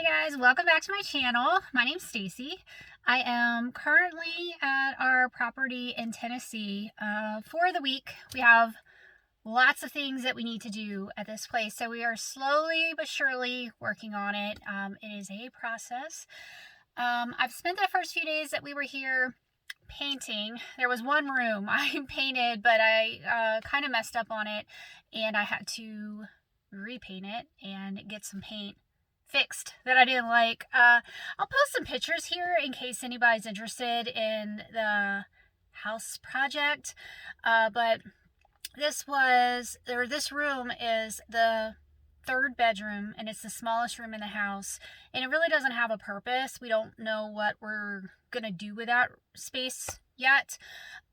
guys, welcome back to my channel. My name's Stacy. I am currently at our property in Tennessee for the week. We have lots of things that we need to do at this place, so we are slowly but surely working on it. It is a process. I've spent the first few days that we were here painting. There was one room I painted, but I kind of messed up on it, and I had to repaint it and get some paint fixed that I didn't like. I'll post some pictures here in case anybody's interested in the house project. But this room is the third bedroom, and it's the smallest room in the house, and it really doesn't have a purpose. We don't know what we're gonna do with that space yet.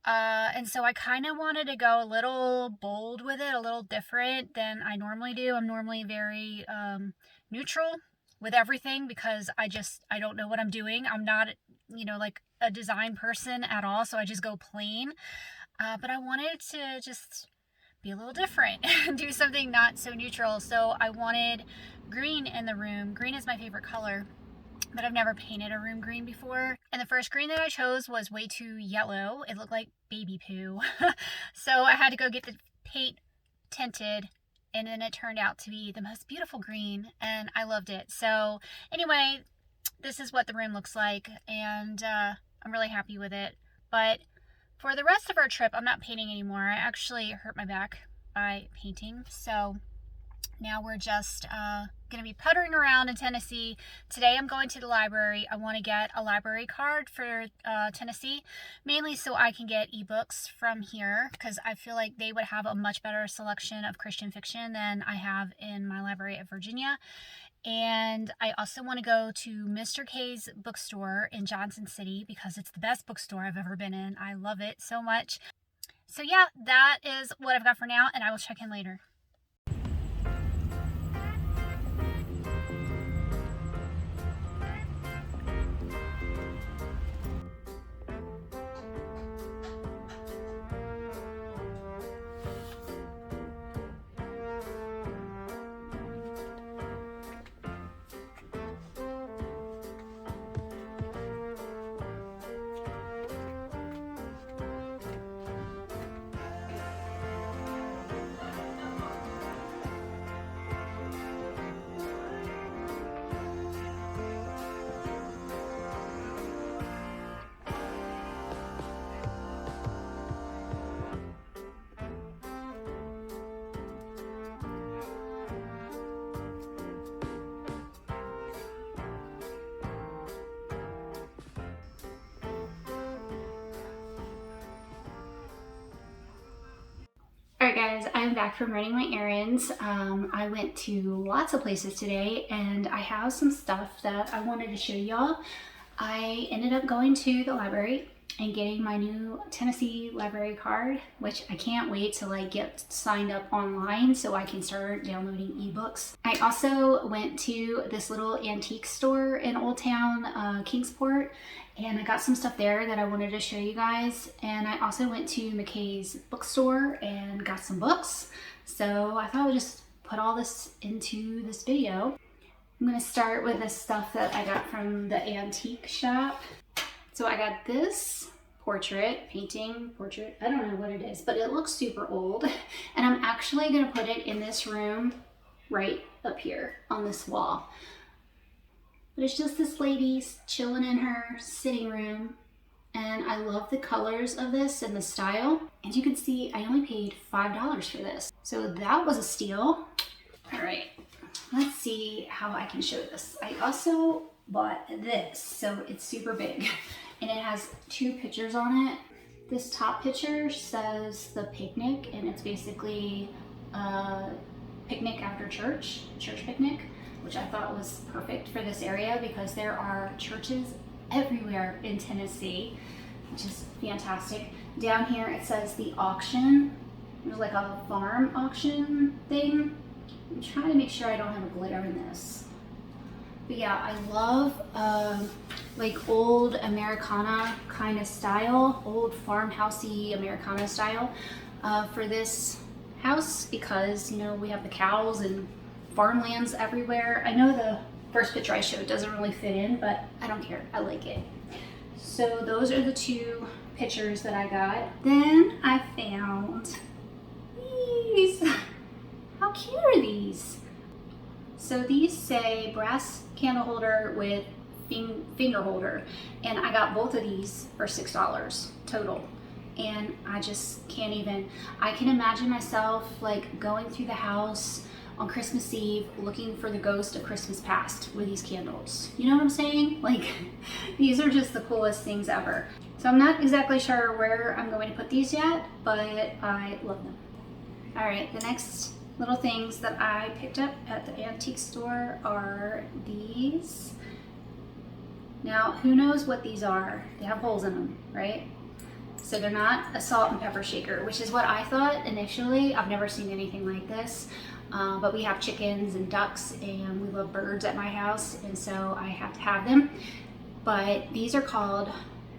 And so I kind of wanted to go a little bold with it, a little different than I normally do. I'm normally very neutral with everything because I don't know what I'm doing. I'm not, like a design person at all, so I just go plain. But I wanted to just be a little different and do something not so neutral. So I wanted green in the room. Green is my favorite color, but I've never painted a room green before. And the first green that I chose was way too yellow. It looked like baby poo. So I had to go get the paint tinted, and then it turned out to be the most beautiful green, and I loved it. So anyway, this is what the room looks like, and I'm really happy with it. But for the rest of our trip, I'm not painting anymore. I actually hurt my back by painting, so now we're just going to be puttering around in Tennessee. Today I'm going to the library. I want to get a library card for Tennessee, mainly so I can get ebooks from here, because I feel like they would have a much better selection of Christian fiction than I have in my library at Virginia. And I also want to go to Mr. K's bookstore in Johnson City because it's the best bookstore I've ever been in. I love it so much. So yeah, that is what I've got for now, and I will check in later. Alright guys, I'm back from running my errands. I went to lots of places today, and I have some stuff that I wanted to show y'all. I ended up going to the library and getting my new Tennessee library card, which I can't wait to get signed up online so I can start downloading ebooks. I also went to this little antique store in Old Town, Kingsport, and I got some stuff there that I wanted to show you guys. And I also went to McKay's bookstore and got some books. So I thought I would just put all this into this video. I'm gonna start with the stuff that I got from the antique shop. So I got this portrait, I don't know what it is, but it looks super old. And I'm actually gonna put it in this room right up here on this wall. But it's just this lady chilling in her sitting room, and I love the colors of this and the style. As you can see, I only paid $5 for this, so that was a steal. All right, let's see how I can show this. I also bought this, so it's super big, and it has two pictures on it. This top picture says the picnic, and it's basically a picnic after church picnic, which I thought was perfect for this area because there are churches everywhere in Tennessee, which is fantastic. Down here it says the auction. There's like a farm auction thing. I'm trying to make sure I don't have a glare in this. But yeah, I love like old Americana kind of style, old farmhousey Americana style for this house because, we have the cows and farmlands everywhere. I know the first picture I showed doesn't really fit in, but I don't care, I like it. So those are the two pictures that I got. Then I found these. How cute are these? So these say brass candle holder with finger holder, and I got both of these for $6 total. And I just can't even, I can imagine myself like going through the house on Christmas Eve looking for the ghost of Christmas past with these candles. You know what I'm saying? Like, these are just the coolest things ever. So I'm not exactly sure where I'm going to put these yet, but I love them. All right, the next little things that I picked up at the antique store are these. Now, who knows what these are? They have holes in them, right? So they're not a salt and pepper shaker, which is what I thought initially. I've never seen anything like this, but we have chickens and ducks and we love birds at my house, and so I have to have them. But these are called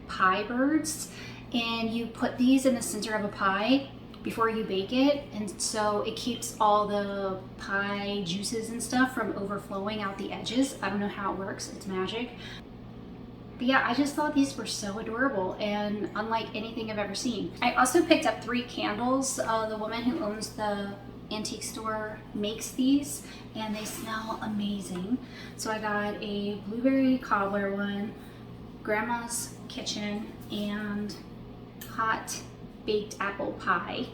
pie birds, and you put these in the center of a pie before you bake it, and so it keeps all the pie juices and stuff from overflowing out the edges. I don't know how it works, it's magic. But yeah, I just thought these were so adorable and unlike anything I've ever seen. I also picked up 3 candles. The woman who owns the antique store makes these and they smell amazing. So I got a blueberry cobbler one, grandma's kitchen, and hot baked apple pie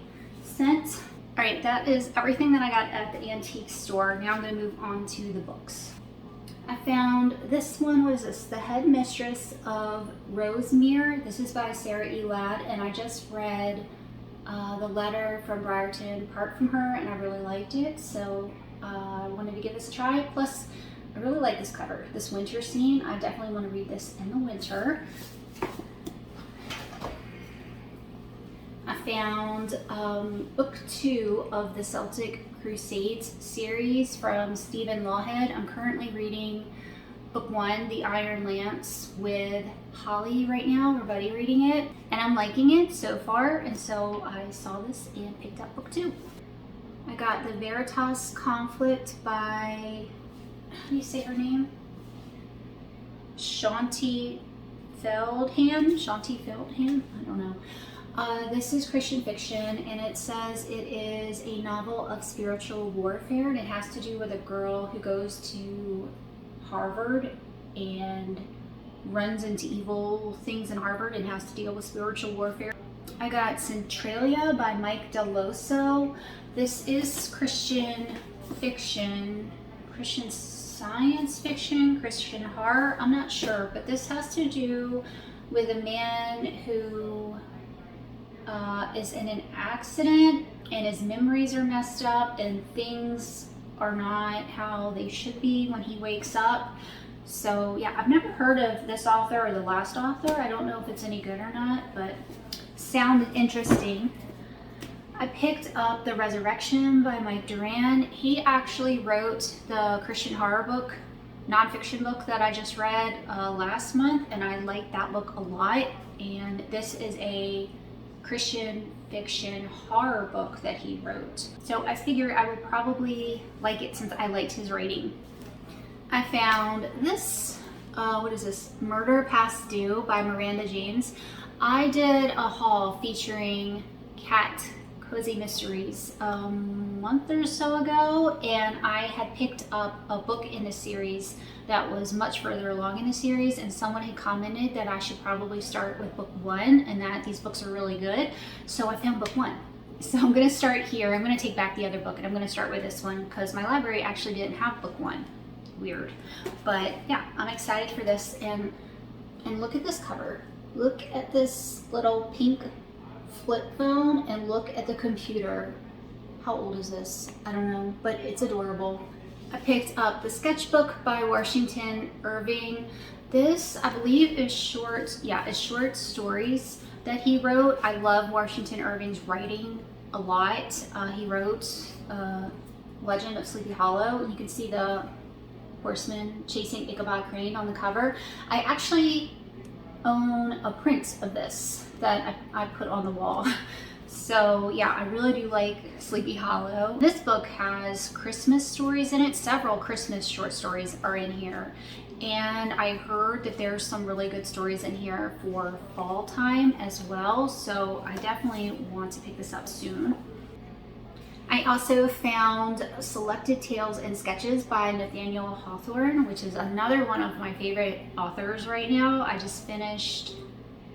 scent. All right, that is everything that I got at the antique store. Now I'm going to move on to the books. I found this one. What is this? The Headmistress of Rosemere. This is by Sarah E. Ladd, and I just read the letter from Briarton part from her, and I really liked it, so I wanted to give this a try. Plus, I really like this cover, this winter scene. I definitely want to read this in the winter. I found book 2 of the Celtic Crusades series from Stephen Lawhead. I'm currently reading book 1, The Iron Lamps, with Holly right now. We're buddy reading it, and I'm liking it so far, and so I saw this and picked up book 2. I got the Veritas Conflict by, how do you say her name? Shanti Feldham? I don't know. This is Christian fiction, and it says it is a novel of spiritual warfare, and it has to do with a girl who goes to Harvard and runs into evil things in Harvard and has to deal with spiritual warfare. I got Centralia by Mike Deloso. This is Christian fiction, Christian science fiction, Christian horror, I'm not sure, but this has to do with a man who is in an accident and his memories are messed up and things are not how they should be when he wakes up. So yeah, I've never heard of this author or the last author. I don't know if it's any good or not, but sounded interesting. I picked up The Resurrection by Mike Duran. He actually wrote the Christian horror book, nonfiction book that I just read last month, and I liked that book a lot. And this is a Christian fiction horror book that he wrote. So I figured I would probably like it since I liked his writing. I found this, what is this? Murder Past Due by Miranda James. I did a haul featuring cat cozy mysteries a month or so ago, and I had picked up a book in the series that was much further along in the series, and someone had commented that I should probably start with book 1 and that these books are really good. So I found book 1. So I'm going to start here. I'm going to take back the other book and I'm going to start with this one because my library actually didn't have book 1. Weird. But yeah, I'm excited for this, and look at this cover. Look at this little pink flip phone and look at the computer. How old is this? I don't know, but it's adorable. I picked up the sketchbook by Washington Irving. This, I believe, is short stories that he wrote. I love Washington Irving's writing a lot. He wrote Legend of Sleepy Hollow. You can see the horseman chasing Ichabod Crane on the cover. I actually own a print of this that I put on the wall. So yeah, I really do like Sleepy Hollow. This book has Christmas stories in it. Several Christmas short stories are in here. And I heard that there's some really good stories in here for fall time as well. So I definitely want to pick this up soon. I also found Selected Tales and Sketches by Nathaniel Hawthorne, which is another one of my favorite authors right now. I just finished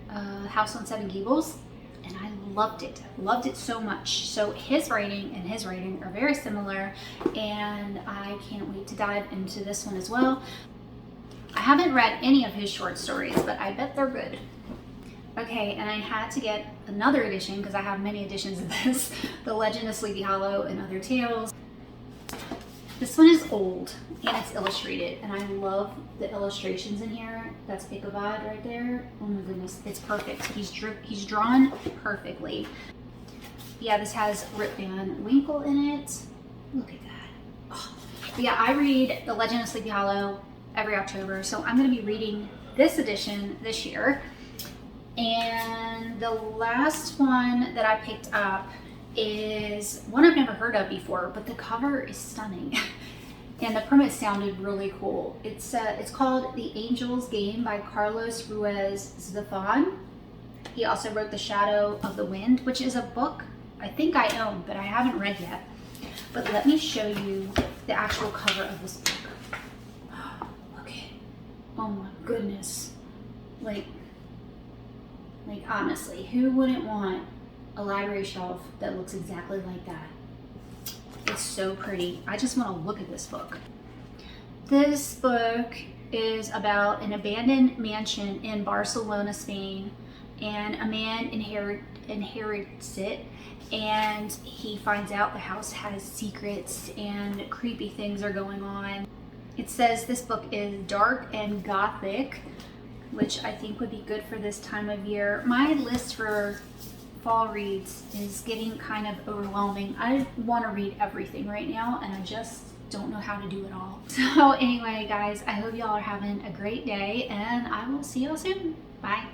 House on Seven Gables, and I loved it so much. So his writing and his writing are very similar, and I can't wait to dive into this one as well. I haven't read any of his short stories, but I bet they're good. Okay, and I had to get another edition because I have many editions of this, The Legend of Sleepy Hollow and Other Tales. This one is old and it's illustrated, and I love the illustrations in here. That's Ichabod right there. Oh my goodness, it's perfect. He's drawn perfectly. Yeah, this has Rip Van Winkle in it. Look at that. Oh. But yeah, I read The Legend of Sleepy Hollow every October, so I'm going to be reading this edition this year. And the last one that I picked up is one I've never heard of before, but the cover is stunning. And the premise sounded really cool. It's called The Angel's Game by Carlos Ruiz Zafón. He also wrote The Shadow of the Wind, which is a book I think I own, but I haven't read yet. But let me show you the actual cover of this book. Look at it. Oh my goodness. Like honestly, who wouldn't want a library shelf that looks exactly like that? It's so pretty. I just want to look at this book. This book is about an abandoned mansion in Barcelona, Spain, and a man inherits it, and he finds out the house has secrets and creepy things are going on. It says this book is dark and gothic, which I think would be good for this time of year. My list for fall reads is getting kind of overwhelming. I want to read everything right now, and I just don't know how to do it all. So anyway, guys, I hope y'all are having a great day, and I will see y'all soon. Bye.